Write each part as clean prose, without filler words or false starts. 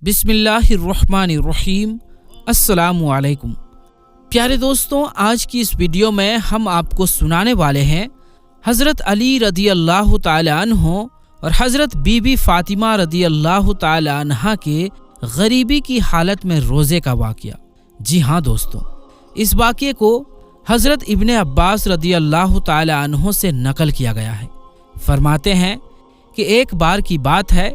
बिस्मिल्लाहिर्रहमानिर्रहीम। अस्सलामु अलैकुम। प्यारे दोस्तों, आज की इस वीडियो में हम आपको सुनाने वाले हैं हज़रत अली रदी अल्लाह ताला अन्हो और हज़रत बीबी फ़ातिमा रदी अल्लाह ताला अन्हा के गरीबी की हालत में रोज़े का वाक़या। जी हाँ दोस्तों, इस वाक़ये को हज़रत इब्ने अब्बास रदी अल्लाह ताला अन्हो से नकल किया गया है। फरमाते हैं कि एक बार की बात है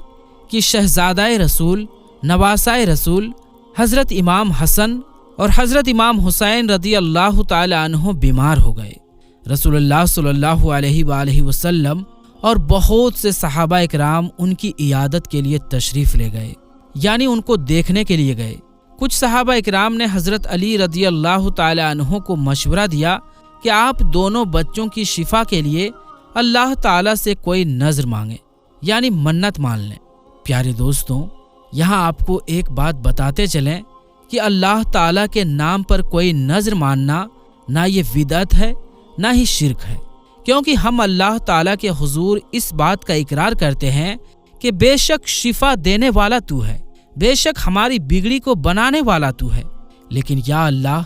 कि शहज़ादाए रसूल, नवासाए रसूल हज़रत इमाम हसन और हज़रत इमाम हुसैन रदी अल्लाह ताला अन्हो बीमार हो गए। रसूलुल्लाह सल्लल्लाहु अलैहि वसल्लम और बहुत से सहाबा इकराम उनकी इयादत के लिए तशरीफ़ ले गए, यानी उनको देखने के लिए गए। कुछ सहाबा इकराम ने हज़रत अली रदी अल्लाह ताला अन्हो को मशवरा दिया कि आप दोनों बच्चों की शिफा के लिए अल्लाह ताला से कोई नज़र मांगे, यानी मन्नत मान लें। प्यारे दोस्तों, यहाँ आपको एक बात बताते चलें कि अल्लाह ताला के नाम पर कोई नज़र मानना ना ये बिदअत है ना ही शिर्क है, क्योंकि हम अल्लाह ताला के हुजूर इस बात का इकरार करते हैं कि बेशक शिफा देने वाला तू है, बेशक हमारी बिगड़ी को बनाने वाला तू है। लेकिन या अल्लाह,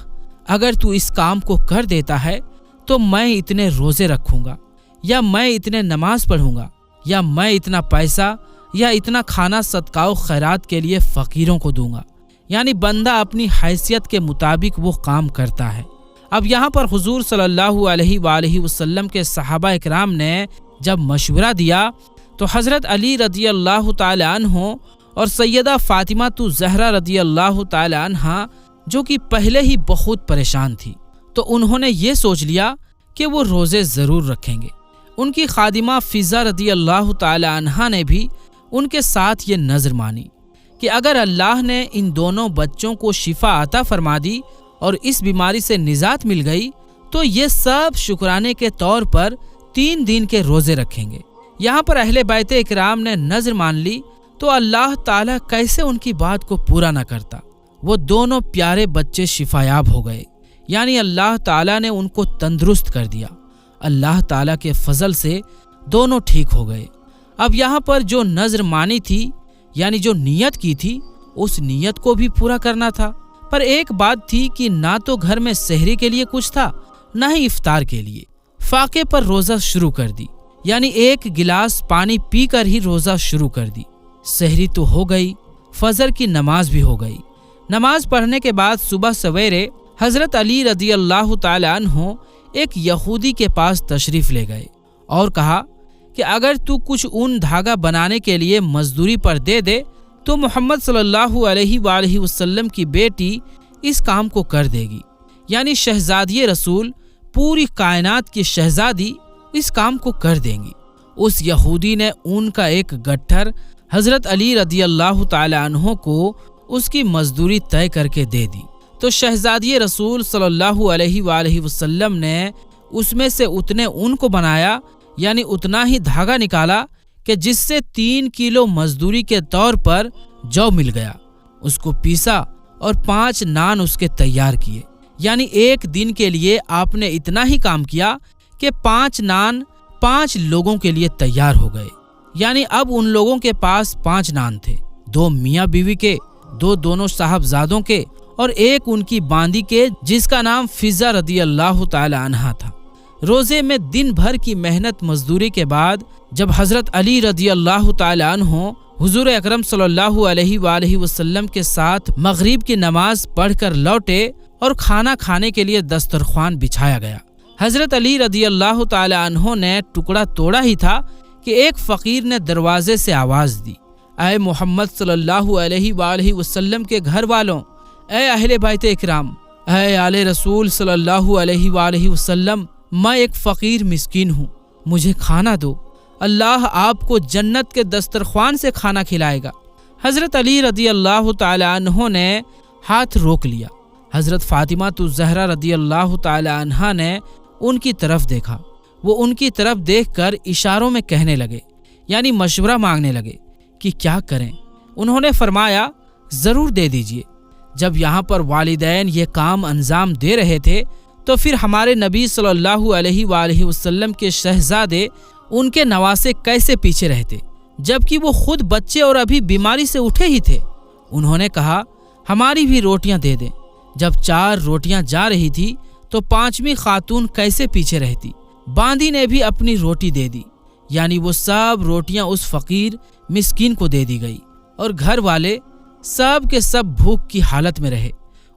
अगर तू इस काम को कर देता है तो मैं इतने रोज़े रखूँगा, या मैं इतने नमाज पढ़ूँगा, या मैं इतना पैसा या इतना खाना सदका खैरात के लिए फ़कीरों को दूंगा। यानी बंदा अपनी हैसियत के मुताबिक वो काम करता है। अब यहाँ पर हुजूर सल्लल्लाहु अलैहि वसल्लम के सहाबा इकराम ने जब मशवरा दिया तो हज़रत अली रदी अल्लाह ताला अन्हो और सैयदा फ़ातिमा तु ज़हरा रदी अल्लाह ताला अन्हा, जो कि पहले ही बहुत परेशान थी, तो उन्होंने ये सोच लिया कि वो रोज़े ज़रूर रखेंगे। उनकी खादिमा फ़िज़ा रदी अल्लाह ताला अन्हा ने भी उनके साथ ये नज़र मानी कि अगर अल्लाह ने इन दोनों बच्चों को शिफा अता फरमा दी और इस बीमारी से निजात मिल गई तो ये सब शुक्राने के तौर पर 3 दिन के रोज़े रखेंगे। यहाँ पर अहले बैत इकराम ने नज़र मान ली तो अल्लाह ताला कैसे उनकी बात को पूरा न करता। वो दोनों प्यारे बच्चे शिफायाब हो गए, यानी अल्लाह ताला ने उनको तंदुरुस्त कर दिया। अल्लाह ताला के फजल से दोनों ठीक हो गए। अब यहाँ पर जो नज़र मानी थी, यानी जो नियत की थी, उस नियत को भी पूरा करना था। पर एक बात थी कि ना तो घर में सहरी के लिए कुछ था, ना ही इफ्तार के लिए। फाके पर रोज़ा शुरू कर दी, यानी 1 गिलास पानी पीकर ही रोज़ा शुरू कर दी। सहरी तो हो गई, फजर की नमाज भी हो गई। नमाज पढ़ने के बाद सुबह सवेरे हज़रत अली रदी अल्लाह ताला अन्हो एक यहूदी के पास तशरीफ़ ले गए और कहा कि अगर तू कुछ ऊन धागा बनाने के लिए मजदूरी पर दे दे तो मोहम्मद सल्लल्लाहु अलैहि वसल्लम की बेटी इस काम को कर देगी, यानी शहजादी रसूल, पूरी कायनात की शहजादी इस काम को कर देंगी। उस यहूदी ने ऊन का एक गट्ठर हज़रत अली रदी अल्लाह ताला अन्हो को उसकी मजदूरी तय करके दे दी। तो शहजादी रसूल सल्लल्लाहु अलैहि वसल्लम ने उसमें से उतने ऊन को बनाया, यानी उतना ही धागा निकाला कि जिससे 3 किलो मजदूरी के तौर पर जौ मिल गया। उसको पीसा और 5 नान उसके तैयार किए, यानी 1 दिन के लिए आपने इतना ही काम किया कि 5 नान 5 लोगों के लिए तैयार हो गए। यानी अब उन लोगों के पास 5 नान थे, 2 मियाँ बीवी के, 2 दोनों साहबजादों के और 1 उनकी बांदी के, जिसका नाम फ़िज़ा रदी अल्लाह ताला अन्हा था। रोज़े में दिन भर की मेहनत मजदूरी के बाद जब हज़रत अली रदी अल्लाह ताला अन्हो हुजूर अकरम सल्लल्लाहु अलैहि वसल्लम के साथ मगरिब की नमाज पढ़कर लौटे और खाना खाने के लिए दस्तरख्वान बिछाया गया। हज़रत अली रदी अल्लाह ताला अन्हो ने टुकड़ा तोड़ा ही था कि एक फ़कीर ने दरवाजे से आवाज़ दी, ऐ मोहम्मद सल्लल्लाहु अलैहि वसल्लम के घर वालों, ऐ अहले बैत इकराम, ऐ आले रसूल सल्लल्लाहु अलैहि वसल्लम, मैं एक फ़कीर मिस्कीन हूँ, मुझे खाना दो, अल्लाह आपको जन्नत के दस्तरख्वान से खाना खिलाएगा। हज़रत अली रदी अल्लाह ताला अन्हो ने हाथ रोक लिया। हज़रत फ़ातिमा तु ज़हरा रदी अल्लाह ताला अन्हा ने उनकी तरफ देखा। वो उनकी तरफ देखकर इशारों में कहने लगे, यानी मशवरा मांगने लगे कि क्या करें। उन्होंने फरमाया, ज़रूर दे दीजिए। जब यहाँ पर वालिदैन ये काम अंजाम दे रहे थे तो फिर हमारे नबी सल्लल्लाहु अलैहि वसल्लम के शहजादे, उनके नवासे कैसे पीछे रहते, जबकि वो खुद बच्चे और अभी बीमारी से उठे ही थे। उन्होंने कहा, हमारी भी रोटियां दे दें। जब 4 रोटियां जा रही थी तो 5वीं खातून कैसे पीछे रहती। बांदी ने भी अपनी रोटी दे दी, यानी वो सब रोटियां उस फकीर मिस्कीन को दे दी गई और घर वाले सब के सब भूख की हालत में रहे।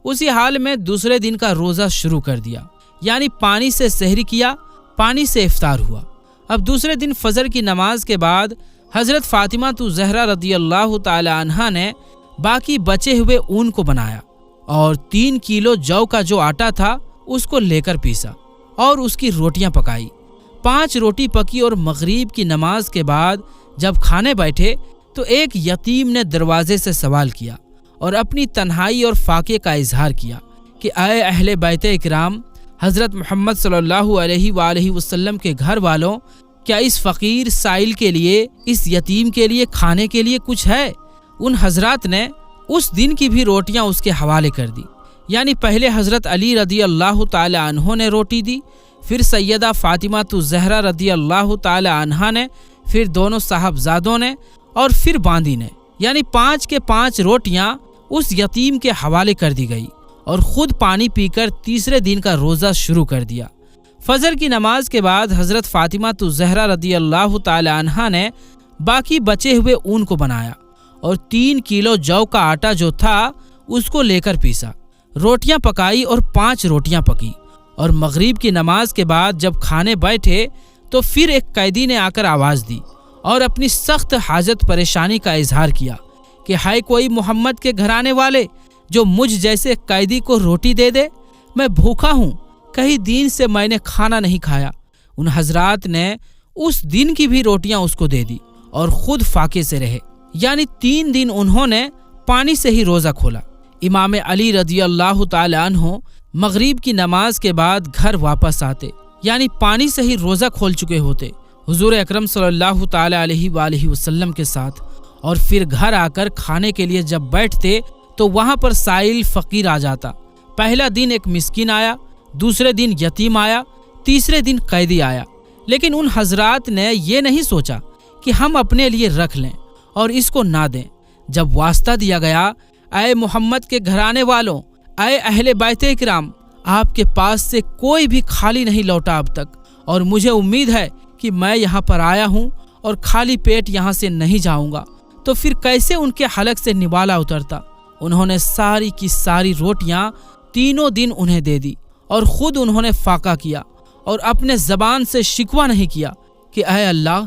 उसी हाल में दूसरे दिन का रोजा शुरू कर दिया, यानी पानी से सहरी किया, पानी से इफ्तार हुआ। अब दूसरे दिन फजर की नमाज के बाद हजरत फातिमा तु ज़हरा रदियल्लाहु ताला अन्हा ने बाकी बचे हुए ऊन को बनाया और 3 किलो जौ का जो आटा था उसको लेकर पीसा और उसकी रोटियां पकाई। 5 रोटी पकी और मगरिब की नमाज के बाद जब खाने बैठे तो एक यतीम ने दरवाजे से सवाल किया और अपनी तन्हाई और फाके का इजहार किया कि आए अहले बैत इकराम, हज़रत मोहम्मद सल्लल्लाहु अलैहि वसल्लम के घर वालों, क्या इस फ़कीर साइल के लिए, इस यतीम के लिए खाने के लिए कुछ है? उन हजरात ने उस दिन की भी रोटियां उसके हवाले कर दी, यानी पहले हज़रत अली रदियल्लाहु ताला अन्हो ने रोटी दी, फिर सैयदा फातिमा तु ज़हरा रदियल्लाहु ताला अन्हा ने, फिर दोनों साहबजादों ने और फिर बांदी ने, यानी 5 के 5 रोटियां उस यतीम के हवाले कर दी गई और खुद पानी पीकर तीसरे दिन का रोज़ा शुरू कर दिया। फजर की नमाज के बाद हज़रत फातिमा तु ज़हरा रदियल्लाहु ताला अन्हा ने बाकी बचे हुए ऊन को बनाया और 3 किलो जौ का आटा जो था उसको लेकर पीसा, रोटियां पकाई और 5 रोटियां पकी। और मगरिब की नमाज के बाद जब खाने बैठे तो फिर एक कैदी ने आकर आवाज़ दी और अपनी सख्त हाजत परेशानी का इजहार किया कि हाय कोई मोहम्मद के घराने वाले जो मुझ जैसे कैदी को रोटी दे दे, मैं भूखा हूँ, कई दिन से मैंने खाना नहीं खाया। उन हजरात ने उस दिन की भी रोटियां उसको दे दी और खुद फाके से रहे, यानी 3 दिन उन्होंने पानी से ही रोज़ा खोला। इमाम अली रदियल्लाहु ताला अन्हो मगरिब की नमाज के बाद घर वापस आते, यानी पानी से ही रोज़ा खोल चुके होते हुजूर अकरम सल्लल्लाहु ताला अलैहि वसल्लम के साथ, और फिर घर आकर खाने के लिए जब बैठते तो वहाँ पर साइल फ़कीर आ जाता। पहला दिन एक मिस्कीन आया, दूसरे दिन यतीम आया, तीसरे दिन कैदी आया, लेकिन उन हजरात ने ये नहीं सोचा कि हम अपने लिए रख लें और इसको ना दें। जब वास्ता दिया गया, ऐ मोहम्मद के घराने वालों, ऐ अहले बैत इकराम, आपके पास से कोई भी खाली नहीं लौटा अब तक, और मुझे उम्मीद है कि मैं यहाँ पर आया हूँ और खाली पेट यहाँ से नहीं जाऊँगा, तो फिर कैसे उनके हलक से निवाला उतरता। उन्होंने सारी की सारी रोटियाँ तीनों दिन उन्हें दे दी और ख़ुद उन्होंने फाका किया और अपने ज़बान से शिकवा नहीं किया कि ऐ अल्लाह,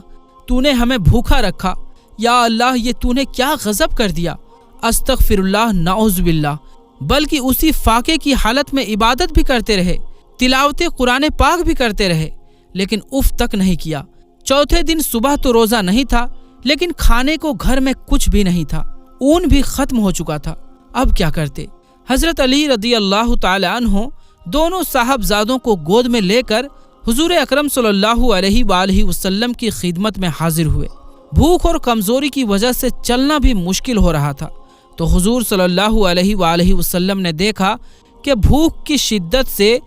तूने हमें भूखा रखा, या अल्लाह ये तूने क्या गज़ब कर दिया, अस्तग़फिरुल्लाह नऊज़ बिल्लाह। बल्कि उसी फाके की हालत में इबादत भी करते रहे, तिलावत कुरान पाक भी करते रहे, लेकिन उफ तक नहीं किया। चौथे दिन सुबह तो रोज़ा नहीं था, लेकिन खाने को घर में कुछ भी नहीं था, ऊन भी ख़त्म हो चुका था। अब क्या करते? हज़रत अली रदियल्लाहु ताला अन्हो दोनों साहबजादों को गोद में लेकर हुजूर अकरम सल्लल्लाहु अलैहि वसल्लम की खिदमत में हाजिर हुए। भूख और कमज़ोरी की वजह से चलना भी मुश्किल हो रहा था, तो हुजूर सल्लल्लाहु अलैहि वसल्लम ने देखा कि भूख की शिद्दत से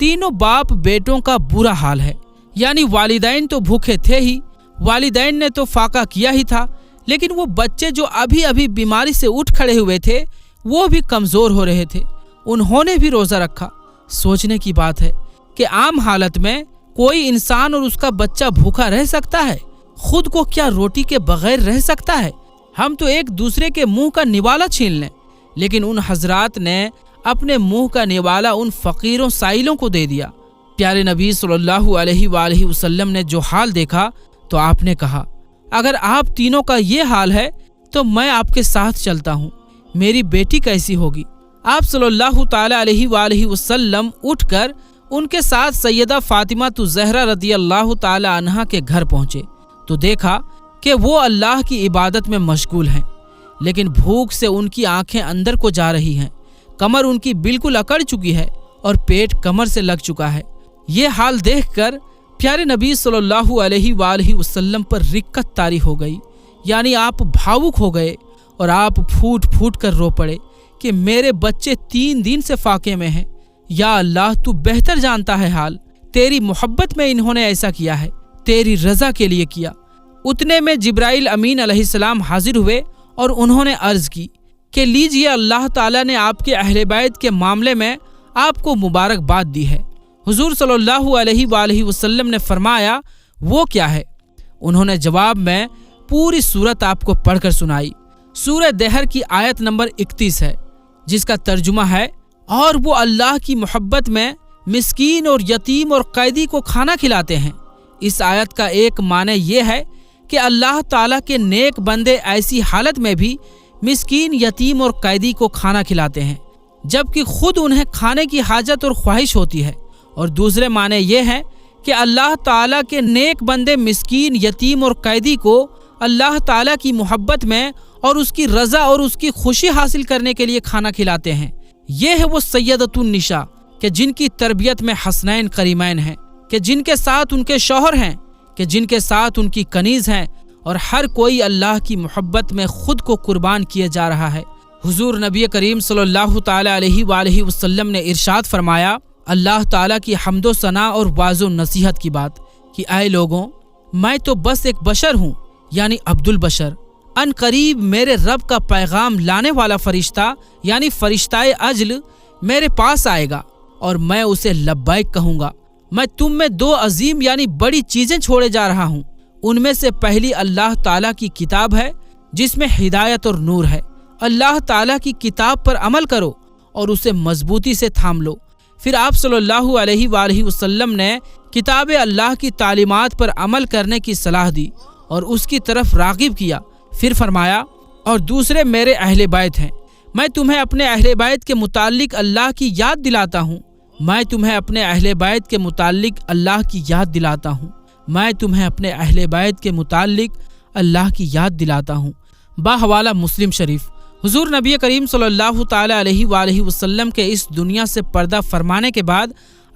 तीनों बाप बेटों का बुरा हाल है। यानी वालिदैन तो भूखे थे ही, वालिदैन ने तो फाका किया ही था, लेकिन वो बच्चे जो अभी अभी बीमारी से उठ खड़े हुए थे वो भी कमज़ोर हो रहे थे, उन्होंने भी रोज़ा रखा। सोचने की बात है कि आम हालत में कोई इंसान और उसका बच्चा भूखा रह सकता है? खुद को क्या रोटी के बगैर रह सकता है? हम तो एक दूसरे के मुंह का निवाला छीन लें, लेकिन उन हजरात ने अपने मुंह का निवाला उन फ़कीरों साइलों को दे दिया। प्यारे नबी सल्लल्लाहु अलैहि वसल्लम ने जो हाल देखा तो आपने कहा, अगर आप तीनों का ये हाल है तो मैं आपके साथ चलता हूँ, मेरी बेटी कैसी होगी? आप सल्लल्लाहु ताला अलैहि वसल्लम उठकर उनके साथ सैयदा फातिमा तु ज़हरा रदियल्लाहु ताला अन्हा के घर पहुँचे तो देखा कि वो अल्लाह की इबादत में मशगूल हैं, लेकिन भूख से उनकी आंखें अंदर को जा रही हैं, कमर उनकी बिल्कुल अकड़ चुकी है और पेट कमर से लग चुका है। ये हाल देखकर प्यारे नबी सल्लल्लाहु अलैहि वसल्लम पर रिक्कत तारी हो गई, यानी आप भावुक हो गए और आप फूट फूट कर रो पड़े कि मेरे बच्चे 3 दिन से फाके में हैं। या अल्लाह, तू बेहतर जानता है हाल, तेरी मोहब्बत में इन्होंने ऐसा किया है, तेरी रज़ा के लिए किया। उतने में जिब्राइल अमीन अलैहिस्सलाम हाजिर हुए और उन्होंने अर्ज़ की کہ لیجئے اللہ تعالیٰ نے آپ کے اہل بیت کے معاملے میں آپ کو مبارکباد دی ہے۔ حضور صلی اللہ علیہ وآلہ وسلم نے فرمایا وہ کیا ہے؟ انہوں نے جواب میں پوری سورت آپ کو پڑھ کر سنائی۔ سورہ دہر کی آیت نمبر 31 ہے، جس کا ترجمہ ہے اور وہ اللہ کی محبت میں مسکین اور یتیم اور قیدی کو کھانا کھلاتے ہیں۔ اس آیت کا ایک معنی یہ ہے کہ اللہ تعالیٰ کے نیک بندے ایسی حالت میں بھی مسکین، یتیم اور قیدی کو کھانا کھلاتے ہیں جبکہ خود انہیں کھانے کی حاجت اور خواہش ہوتی ہے، اور دوسرے معنی یہ ہے کہ اللہ تعالیٰ کے نیک بندے مسکین، یتیم اور قیدی کو اللہ تعالیٰ کی محبت میں اور اس کی رضا اور اس کی خوشی حاصل کرنے کے لیے کھانا کھلاتے ہیں۔ یہ ہے وہ سیدۃ النساء کہ جن کی تربیت میں حسنین کریمین ہیں، کہ جن کے ساتھ ان کے شوہر ہیں، کہ جن کے ساتھ ان کی کنیز ہیں، اور ہر کوئی اللہ کی محبت میں خود کو قربان کیے جا رہا ہے۔ حضور نبی کریم صلی اللہ تعالی علیہ وآلہ وسلم نے ارشاد فرمایا، اللہ تعالیٰ کی حمد و ثنا اور واعظ و نصیحت کی بات کہ اے لوگوں، میں تو بس ایک بشر ہوں، یعنی عبد البشر۔ ان قریب میرے رب کا پیغام لانے والا فرشتہ یعنی فرشتہ اجل میرے پاس آئے گا اور میں اسے لبیک کہوں گا۔ میں تم میں دو عظیم یعنی بڑی چیزیں چھوڑے جا رہا ہوں۔ ان میں سے پہلی اللہ تعالیٰ کی کتاب ہے جس میں ہدایت اور نور ہے۔ اللہ تعالیٰ کی کتاب پر عمل کرو اور اسے مضبوطی سے تھام لو۔ پھر آپ صلی اللہ علیہ وآلہ وسلم نے کتاب اللہ کی تعلیمات پر عمل کرنے کی صلاح دی اور اس کی طرف راغب کیا۔ پھر فرمایا، اور دوسرے میرے اہل بیت ہیں۔ میں تمہیں اپنے اہل بیت کے متعلق اللہ کی یاد دلاتا ہوں۔ میں تمہیں اپنے اہل بیت کے متعلق اللہ کی یاد دلاتا ہوں۔ میں تمہیں اپنے اہل بیت کے متعلق اللہ کی یاد دلاتا ہوں۔ باحوالہ مسلم شریف۔ حضور نبی کریم صلی اللہ تعالی علیہ وآلہ وسلم کے اس دنیا سے پردہ فرمانے کے بعد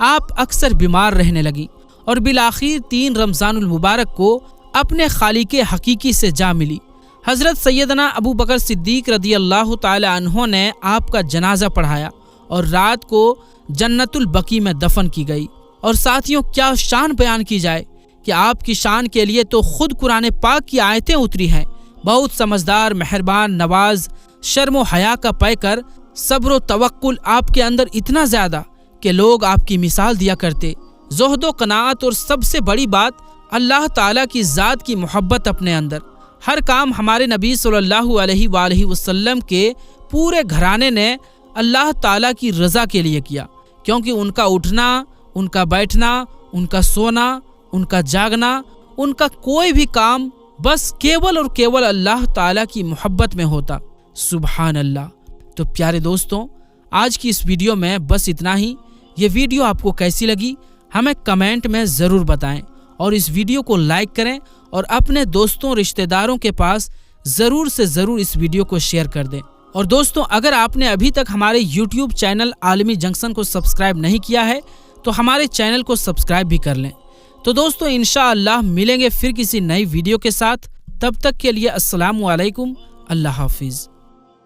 آپ اکثر بیمار رہنے لگیں اور بالآخر 3 رمضان المبارک کو اپنے خالق حقیقی سے جا ملی۔ حضرت سیدنا ابو بکر صدیق رضی اللہ تعالی عنہ نے آپ کا جنازہ پڑھایا اور رات کو جنت البقیع میں دفن کی گئی۔ اور ساتھیوں، کیا شان بیان کی جائے کہ آپ کی شان کے لیے تو خود قرآن پاک کی آیتیں اتری ہیں۔ بہت سمجھدار، مہربان، نواز، شرم و حیا کا پے کر صبر و توکل آپ کے اندر اتنا زیادہ کہ لوگ آپ کی مثال دیا کرتے۔ زہد و قناعت اور سب سے بڑی بات اللہ تعالیٰ کی ذات کی محبت اپنے اندر۔ ہر کام ہمارے نبی صلی اللہ علیہ وآلہ وسلم کے پورے گھرانے نے اللہ تعالیٰ کی رضا کے لیے کیا، کیونکہ ان کا اٹھنا، ان کا بیٹھنا، ان کا سونا، ان کا جاگنا، ان کا کوئی بھی کام بس کیول اور کیول اللہ تعالیٰ کی محبت میں ہوتا۔ سبحان اللہ۔ تو پیارے دوستوں، آج کی اس ویڈیو میں بس اتنا ہی۔ یہ ویڈیو آپ کو کیسی لگی ہمیں کمنٹ میں ضرور بتائیں، اور اس ویڈیو کو لائک کریں اور اپنے دوستوں، رشتہ داروں کے پاس ضرور سے ضرور اس ویڈیو کو شیئر کر دیں۔ اور دوستوں، اگر آپ نے ابھی تک ہمارے یوٹیوب چینل عالمی جنکشن کو سبسکرائب نہیں کیا ہے تو ہمارے چینل کو سبسکرائب بھی کر لیں۔ تو دوستوں، انشاءاللہ ملیں گے پھر کسی نئی ویڈیو کے ساتھ۔ تب تک کے لیے السلام علیکم، اللہ حافظ۔